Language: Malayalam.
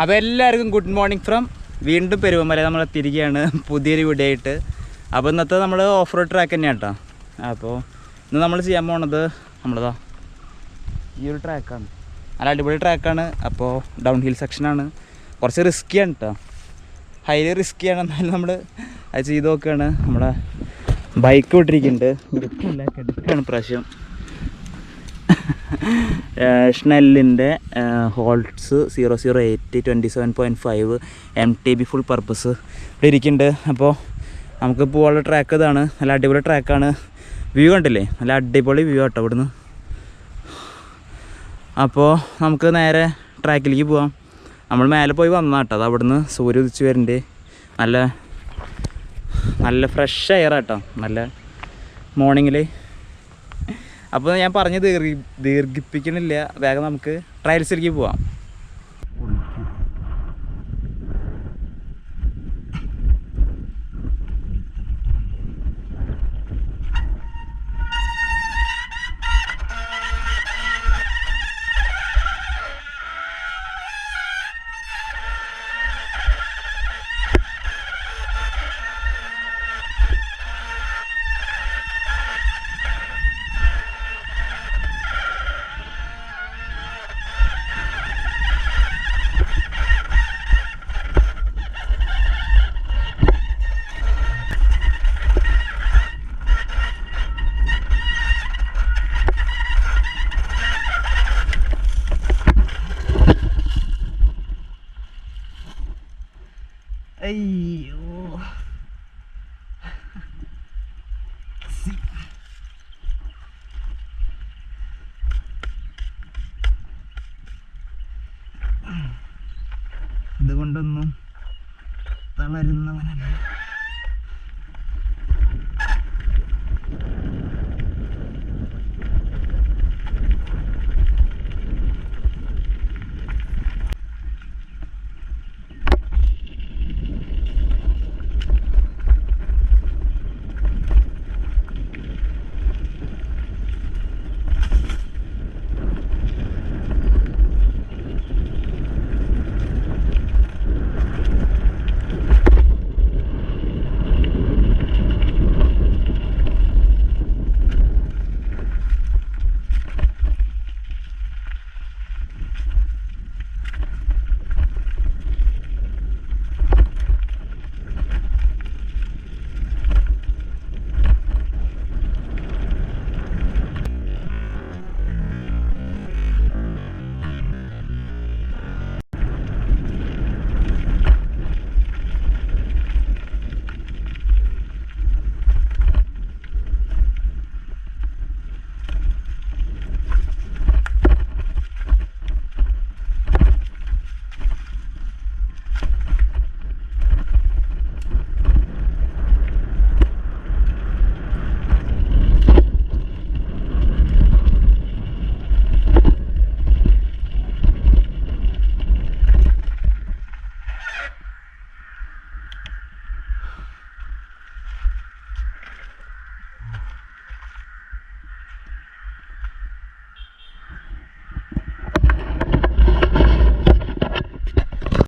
അപ്പോൾ എല്ലാവർക്കും ഗുഡ് മോർണിംഗ് ഫ്രം വീണ്ടും പെരുവമല. നമ്മൾ തിരികെയാണ് പുതിയൊരു വീഡിയോ ആയിട്ട്. അപ്പോൾ ഇന്നത്തെ നമ്മൾ ഓഫ് റോഡ് ട്രാക്ക് തന്നെയാണ് കേട്ടോ. അപ്പോൾ ഇന്ന് നമ്മൾ ചെയ്യാൻ പോണത് നമ്മളതാ ഈ ഒരു ട്രാക്കാണ്. നല്ല അടിപൊളി ട്രാക്കാണ്. അപ്പോൾ ഡൗൺ ഹിൽ സെക്ഷനാണ്, കുറച്ച് റിസ്ക്കിയാണ് കേട്ടോ, ഹൈലി റിസ്ക്കിയാണ്. എന്നാലും നമ്മൾ അത് ചെയ്ത് നോക്കുകയാണ്. നമ്മുടെ ബൈക്ക് വിട്ടിരിക്കുന്നുണ്ട്, ഗ്രിപ്പില്ല, കിടക്കാണ് പ്രാവശ്യം. ഷ്നെല്ലിൻ്റെ ഹോൾട്സ് 008 27.5 MTB ഫുൾ പർപ്പസ് ഇവിടെ ഇരിക്കുന്നുണ്ട്. അപ്പോൾ നമുക്ക് പോകാനുള്ള ട്രാക്ക് ഇതാണ്. നല്ല അടിപൊളി ട്രാക്കാണ്. വ്യൂ കണ്ടില്ലേ, നല്ല അടിപൊളി വ്യൂ ആട്ടോ ഇവിടുന്ന്. അപ്പോൾ നമുക്ക് നേരെ ട്രാക്കിലേക്ക് പോവാം. നമ്മൾ മേലെ പോയി വന്നാട്ടോ, അത് അവിടുന്ന് സൂര്യ ഉദിച്ച് വരുന്നുണ്ട്. നല്ല ഫ്രഷ് എയർ ആട്ടോ, നല്ല മോർണിംഗിൽ. അപ്പോൾ ഞാൻ പറഞ്ഞ് ദീർഘിപ്പിക്കണില്ല, വേഗം നമുക്ക് ട്രയൽസിലേക്ക് പോവാം. അയ്യോ, ഇതുകൊണ്ടൊന്നും തളരുന്നവനല്ല.